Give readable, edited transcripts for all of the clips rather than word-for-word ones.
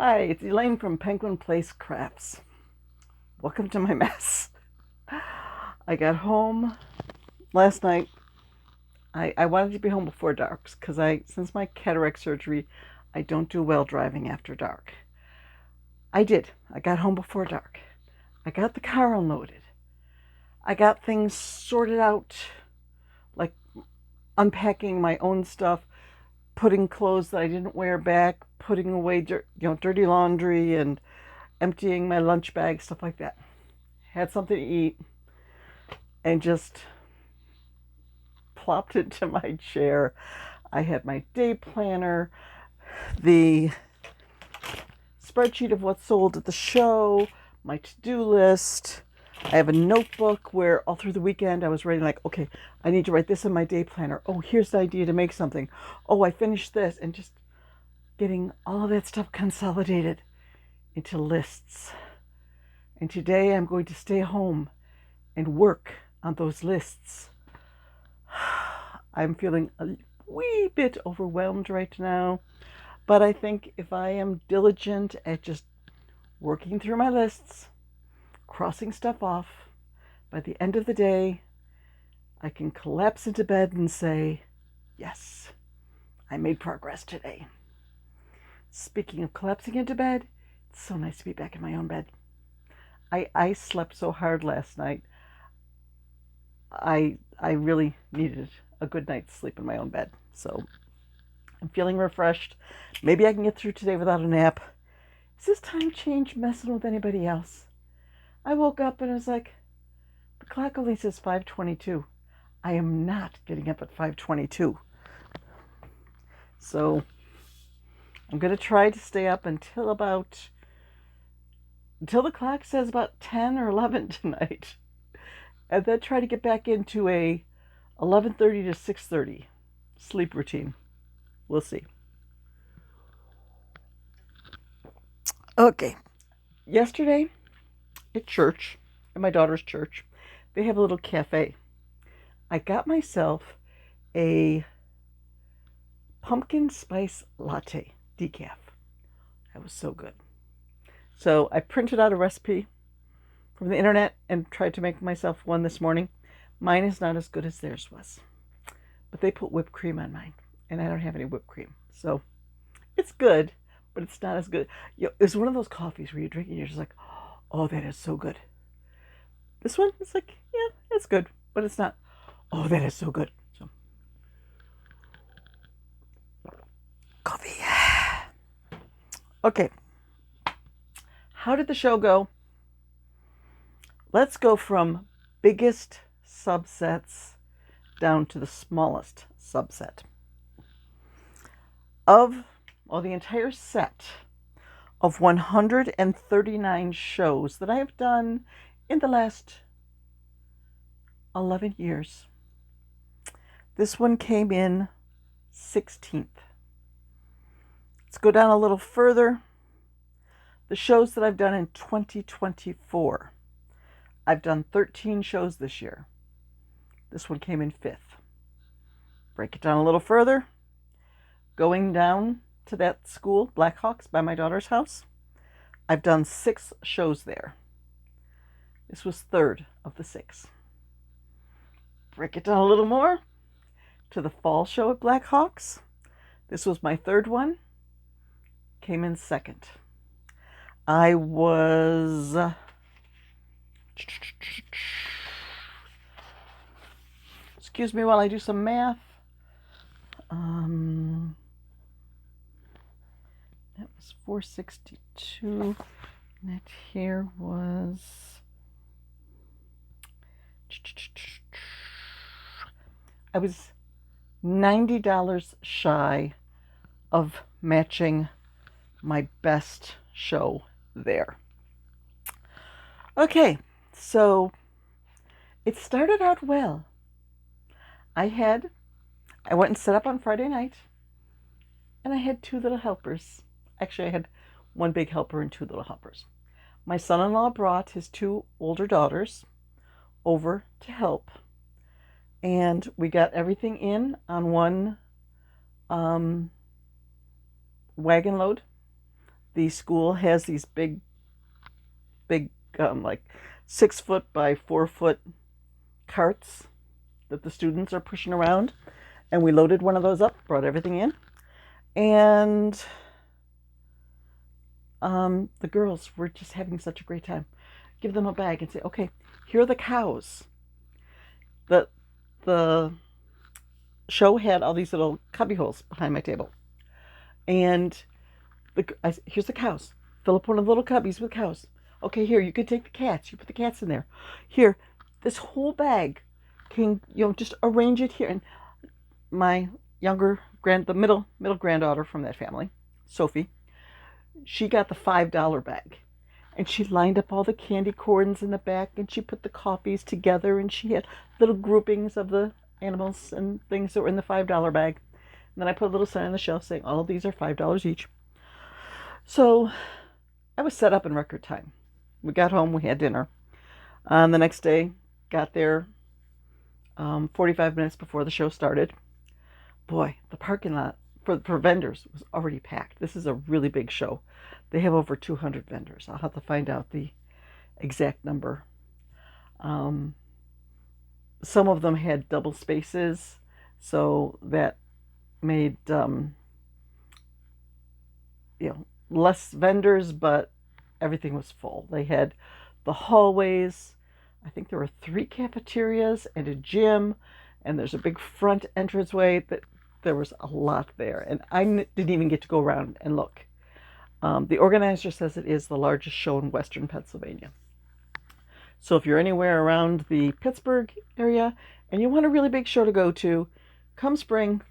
Hi, it's Elaine from Penguin Place Crafts. Welcome to my mess. I got home last night. I wanted to be home before dark because since my cataract surgery, I don't do well driving after dark. I did. I got home before dark. I got the car unloaded. I got things sorted out, like unpacking my own stuff, putting clothes that I didn't wear back, putting away dirty laundry, and emptying my lunch bag, stuff like that. Had something to eat, and just plopped into my chair. I had my day planner, the spreadsheet of what sold at the show, my to-do list. I have a notebook where all through the weekend I was writing, like, okay, I need to write this in my day planner. Oh, here's the idea to make something. Oh, I finished this. And just getting all of that stuff consolidated into lists. And today I'm going to stay home and work on those lists. I'm feeling a wee bit overwhelmed right now, but I think if I am diligent at just working through my lists, crossing stuff off, by the end of the day, I can collapse into bed and say, yes, I made progress today. Speaking of collapsing into bed, it's so nice to be back in my own bed. I slept so hard last night. I really needed a good night's sleep in my own bed. So I'm feeling refreshed. Maybe I can get through today without a nap. Is this time change messing with anybody else? I woke up and I was like, the clock only says 5:22. I am not getting up at 5:22. So I'm going to try to stay up until the clock says about 10 or 11 tonight. And then try to get back into a 11:30 to 6:30 sleep routine. We'll see. Okay. Yesterday at church, at my daughter's church, they have a little cafe. I got myself a pumpkin spice latte decaf. That was so good. So I printed out a recipe from the internet and tried to make myself one this morning. Mine is not as good as theirs was, but they put whipped cream on mine, and I don't have any whipped cream. So it's good, but it's not as good. It's one of those coffees where you drink and you're just like, oh, that is so good. This one, it's like, yeah, it's good, but it's not, oh, that is so good. So, coffee. Okay. How did the show go? Let's go from biggest subsets down to the smallest subset. The entire set of 139 shows that I have done in the last 11 years, this one came in 16th. Let's go down a little further. The shows that I've done in 2024. I've done 13 shows this year. This one came in 5th. Break it down a little further. Going down to that school, Blackhawks, by my daughter's house, I've done 6 shows there. This was 3rd of the 6. Break it down a little more to the fall show at Blackhawks. This was my 3rd one. Came in 2nd. I was... Excuse me while I do some math. That was 462. That here was... I was $90 shy of matching my best show there. Okay, so it started out well. I went and set up on Friday night, and I had 2 little helpers. Actually, I had 1 big helper and 2 little helpers. My son-in-law brought his 2 older daughters over to help, and we got everything in on one wagon load. the school has these big, like 6-foot by 4-foot carts that the students are pushing around. And we loaded one of those up, brought everything in. And the girls were just having such a great time. Give them a bag and say, okay, here are the cows. The show had all these little cubby holes behind my table. And here's the cows. Fill up one of the little cubbies with cows. Okay, here, you can take the cats. You put the cats in there. Here, this whole bag can, just arrange it here. And my the middle granddaughter from that family, Sophie, she got the $5 bag. And she lined up all the candy corns in the back, and she put the coffees together, and she had little groupings of the animals and things that were in the $5 bag. And then I put a little sign on the shelf saying all of these are $5 each. So I was set up in record time. We got home, we had dinner. The next day, got there 45 minutes before the show started. Boy, the parking lot for vendors was already packed. This is a really big show. They have over 200 vendors. I'll have to find out the exact number. Some of them had double spaces, so that made less vendors, but everything was full. They had the hallways. I think there were 3 cafeterias and a gym, and there's a big front entranceway. That there was a lot there, and I didn't even get to go around and look. The organizer says it is the largest show in Western Pennsylvania. So if you're anywhere around the Pittsburgh area and you want a really big show to go to, come spring,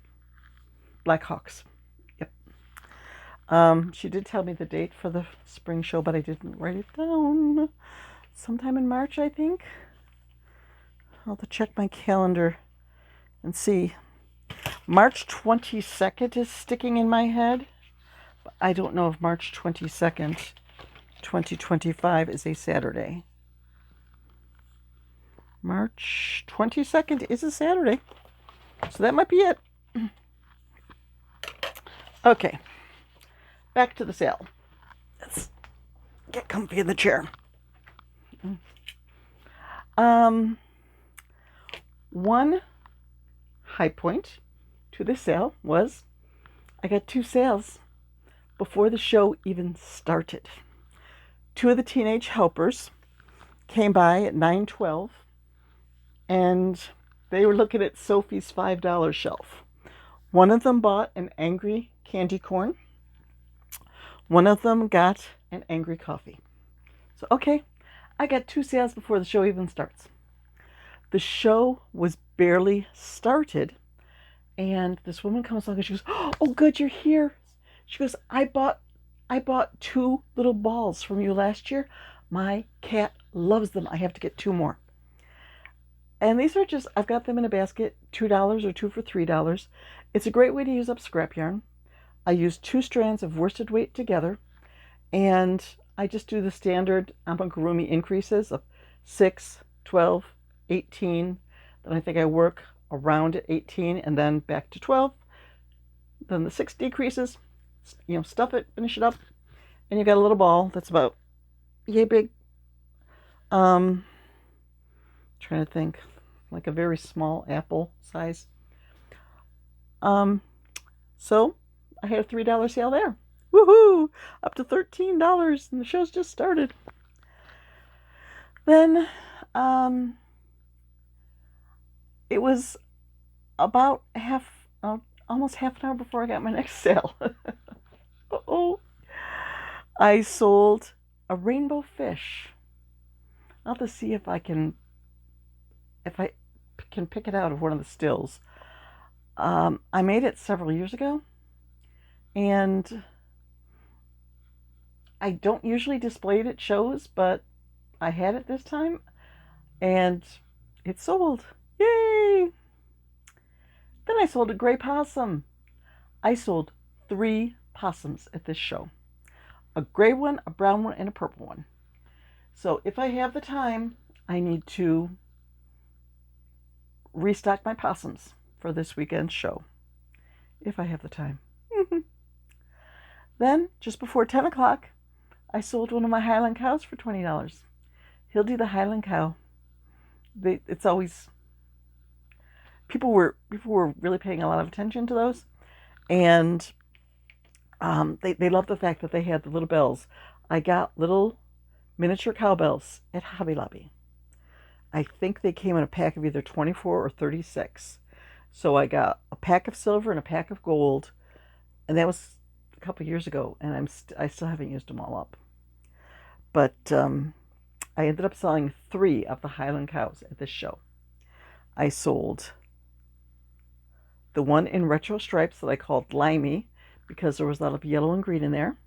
Blackhawks. Yep. She did tell me the date for the spring show, but I didn't write it down. Sometime in March, I think. I'll have to check my calendar and see. March 22nd is sticking in my head. But I don't know if March 22nd, 2025 is a Saturday. March 22nd is a Saturday. So that might be it. Okay. Back to the sale. Let's get comfy in the chair. One high point to the sale was I got 2 sales before the show even started. 2 of the teenage helpers came by at 9:12, and they were looking at Sophie's $5 shelf. One of them bought an angry candy corn. One of them got an angry coffee. So, okay, I got 2 sales before the show even starts. The show was barely started, and this woman comes along and she goes, "Oh, good, you're here." She goes, I bought 2 little balls from you last year. My cat loves them. I have to get 2 more. And these are just, I've got them in a basket, $2 or 2 for $3. It's a great way to use up scrap yarn. I use 2 strands of worsted weight together, and I just do the standard amigurumi increases of 6, 12, 18. Then I think I work around at 18 and then back to 12. Then the 6 decreases, stuff it, finish it up, and you got a little ball that's about yay big. Trying to think, like a very small apple size. So I had a $3 sale there. Woohoo! Up to $13, and the show's just started. Then, it was about almost half an hour before I got my next sale. Uh-oh. I sold a rainbow fish. I'll have to see if I can pick it out of one of the stills. I made it several years ago, and I don't usually display it at shows, but I had it this time, and it sold. Yay! Then I sold a gray possum. I sold 3 possums at this show. A gray one, a brown one, and a purple one. So if I have the time, I need to restock my possums for this weekend's show. If I have the time. Then, just before 10 o'clock, I sold one of my Highland cows for $20. Hilde the Highland Cow. It's always, people were really paying a lot of attention to those, and they loved the fact that they had the little bells. I got little miniature cowbells at Hobby Lobby. I think they came in a pack of either 24 or 36. So I got a pack of silver and a pack of gold, and that was a couple years ago, and I still haven't used them all up. But I ended up selling 3 of the Highland cows at this show. I sold the one in retro stripes that I called Limey because there was a lot of yellow and green in there.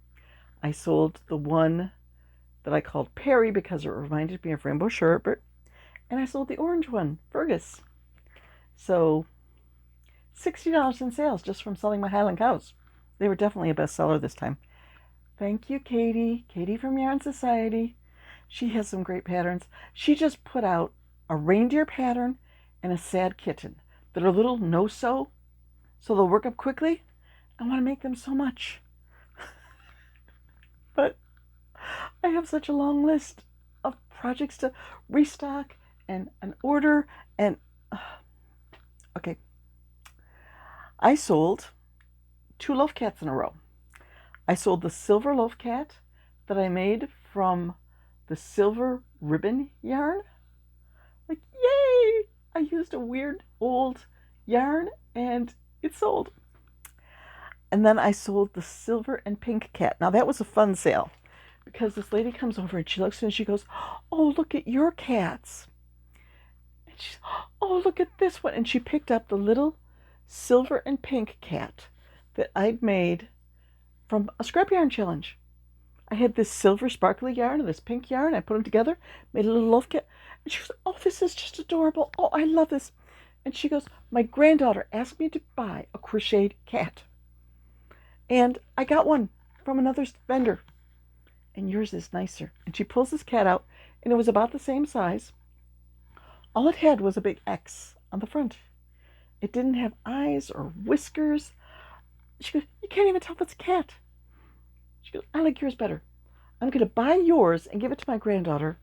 I sold the one that I called Perry because it reminded me of Rainbow Sherbet. And I sold the orange one, Fergus. So $60 in sales just from selling my Highland cows. They were definitely a bestseller this time. Thank you, Katie. Katie from Yarn Society. She has some great patterns. She just put out a reindeer pattern and a sad kitten that are little no-sew, so they'll work up quickly. I want to make them so much. But I have such a long list of projects to restock and an order, and okay. I sold 2 loaf cats in a row. I sold the silver loaf cat that I made from the silver ribbon yarn. Like, yay! I used a weird old yarn and it sold. And then I sold the silver and pink cat. Now that was a fun sale because this lady comes over and she looks at me and she goes, "Oh, look at your cats." And she's, "Oh, look at this one." And she picked up the little silver and pink cat that I'd made from a scrap yarn challenge. I had this silver sparkly yarn and this pink yarn. I put them together, made a little loaf cat. And she goes, "Oh, this is just adorable. Oh, I love this." And she goes, "My granddaughter asked me to buy a crocheted cat. And I got one from another vendor. And yours is nicer." And she pulls this cat out, and it was about the same size. All it had was a big X on the front. It didn't have eyes or whiskers. She goes, "You can't even tell if it's a cat." She goes, "I like yours better. I'm going to buy yours and give it to my granddaughter,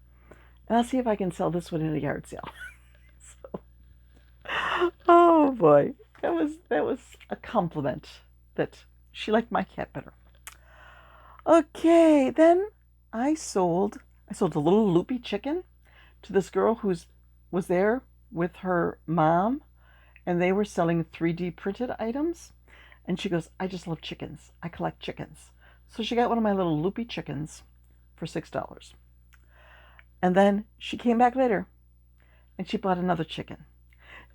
and I'll see if I can sell this one in a yard sale." So, oh boy, that was a compliment that she liked my cat better. Okay, then I sold a little loopy chicken to this girl who was there with her mom, and they were selling 3D printed items. And she goes, "I just love chickens. I collect chickens." So she got one of my little loopy chickens for $6. And then she came back later and she bought another chicken.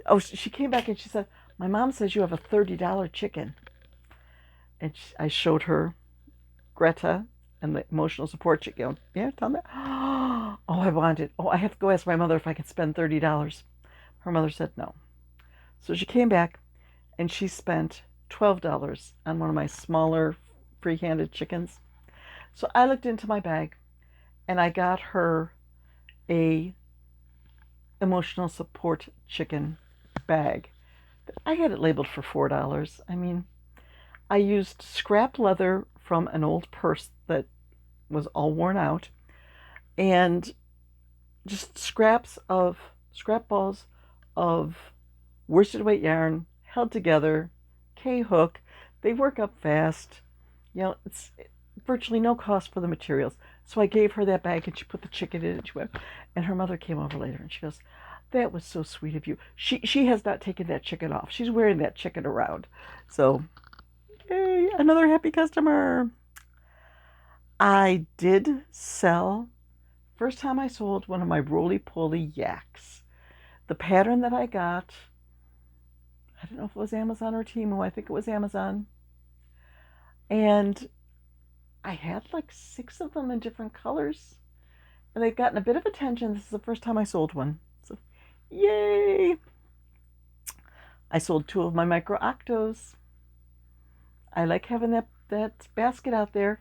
Oh, she came back and she said, "My mom says you have a $30 chicken." And I showed her Greta and the emotional support chicken. Yeah, tell me. Oh, I want it. Oh, I have to go ask my mother if I can spend $30. Her mother said no. So she came back and she spent $12 on one of my smaller free-handed chickens. So I looked into my bag and I got her a emotional support chicken bag. I had it labeled for $4. I mean, I used scrap leather from an old purse that was all worn out and just scrap balls of worsted weight yarn held together, K-hook. They work up fast. You know, it's virtually no cost for the materials. So I gave her that bag and she put the chicken in it and she went, and her mother came over later and she goes, "That was so sweet of you." She has not taken that chicken off. She's wearing that chicken around. So, yay, another happy customer. I did sell, first time I sold one of my roly-poly yaks. The pattern that I got, I don't know if it was Amazon or Temu. I think it was Amazon. And I had like 6 of them in different colors. And they've gotten a bit of attention. This is the first time I sold one. So, yay! I sold 2 of my micro Octos. I like having that basket out there.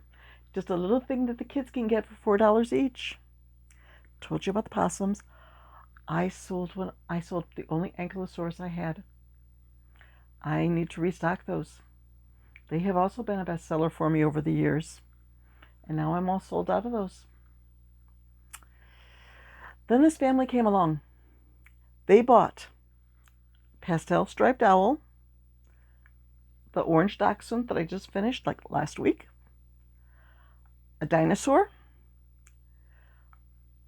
Just a little thing that the kids can get for $4 each. Told you about the possums. I sold the only Ankylosaurus I had. I need to restock those. They have also been a bestseller for me over the years. And now I'm all sold out of those. Then this family came along. They bought pastel striped owl, the orange dachshund that I just finished like last week, a dinosaur,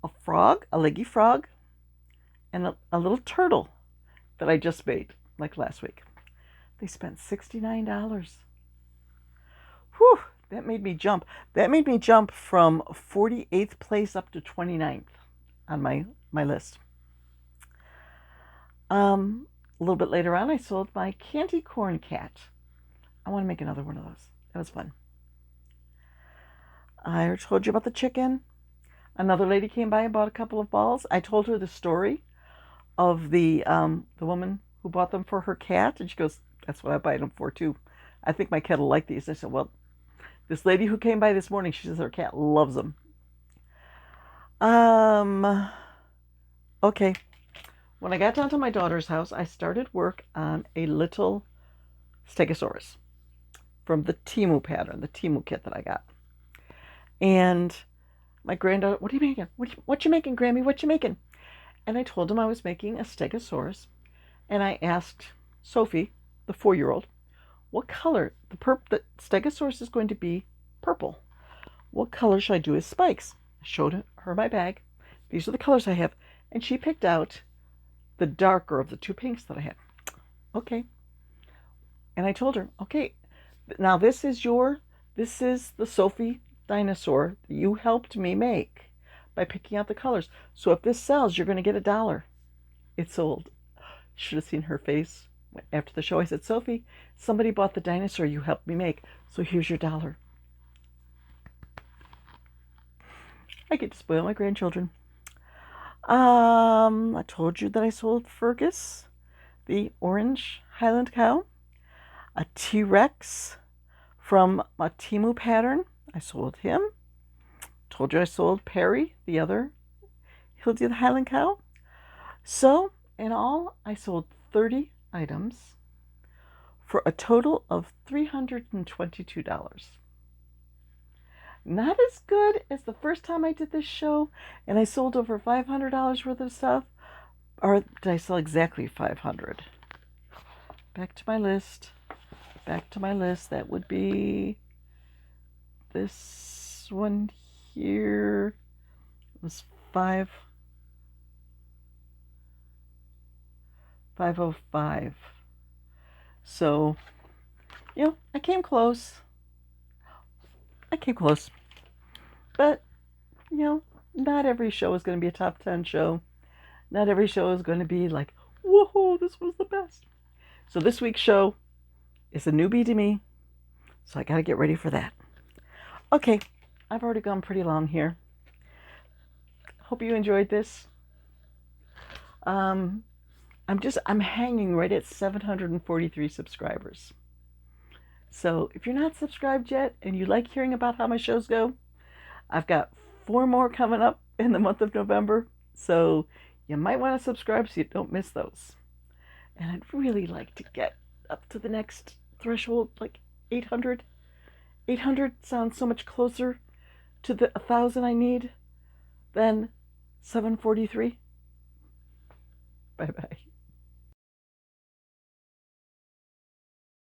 a frog, a leggy frog, and a little turtle that I just made like last week. They spent $69. Whew, that made me jump. That made me jump from 48th place up to 29th on my list. A little bit later on, I sold my candy corn cat. I want to make another one of those. That was fun. I told you about the chicken. Another lady came by and bought a couple of balls. I told her the story of the woman who bought them for her cat, and she goes, "That's what I buy them for too. I think my cat will like these." I said, "Well, this lady who came by this morning, she says her cat loves them." Okay. When I got down to my daughter's house, I started work on a little Stegosaurus from the Temu pattern, the Temu kit that I got. And my granddaughter, "What are you making? What you making, Grammy? What you making?" And I told him I was making a Stegosaurus. And I asked Sophie, the 4-year-old, what color? The Stegosaurus is going to be purple. What color should I do his spikes? I showed her my bag. These are the colors I have. And she picked out the darker of the two pinks that I had. Okay. And I told her, okay, now this is the Sophie dinosaur that you helped me make by picking out the colors. So if this sells, you're going to get $1. It sold. Should have seen her face. After the show, I said, "Sophie, somebody bought the dinosaur you helped me make, so here's your $1. I get to spoil my grandchildren. I told you that I sold Fergus, the orange Highland cow, a T-Rex from a Temu pattern. I sold him. Told you I sold Perry, the other Hilde the Highland cow. So in all, I sold 30 items for a total of $322. Not as good as the first time I did this show, and I sold over $500 worth of stuff. Or did I sell exactly 500? Back to my list. That would be this one here. It was 505. So, I came close. But, not every show is going to be a top 10 show. Not every show is going to be like, whoa, this was the best. So this week's show is a newbie to me. So I got to get ready for that. Okay, I've already gone pretty long here. Hope you enjoyed this. I'm hanging right at 743 subscribers. So if you're not subscribed yet and you like hearing about how my shows go, I've got 4 more coming up in the month of November. So you might want to subscribe so you don't miss those. And I'd really like to get up to the next threshold, like 800. 800 sounds so much closer to the 1,000 I need than 743. Bye-bye.